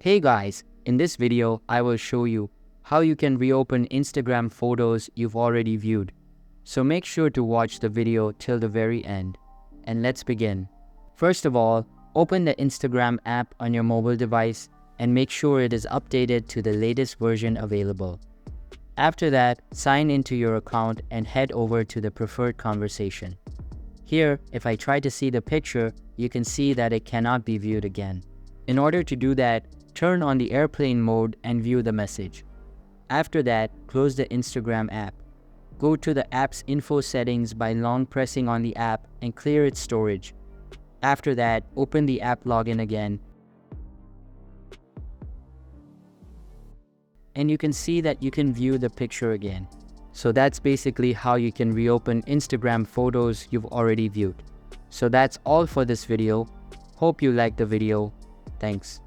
Hey guys, in this video, I will show you how you can reopen Instagram photos you've already viewed. So make sure to watch the video till the very end. And let's begin. First of all, open the Instagram app on your mobile device and make sure it is updated to the latest version available. After that, sign into your account and head over to the preferred conversation. Here, if I try to see the picture, you can see that it cannot be viewed again. In order to do that, turn on the airplane mode and view the message. After that, close the Instagram app. Go to the app's info settings by long pressing on the app and clear its storage. After that, open the app login again. And you can see that you can view the picture again. So that's basically how you can reopen Instagram photos you've already viewed. So that's all for this video. Hope you liked the video. Thanks.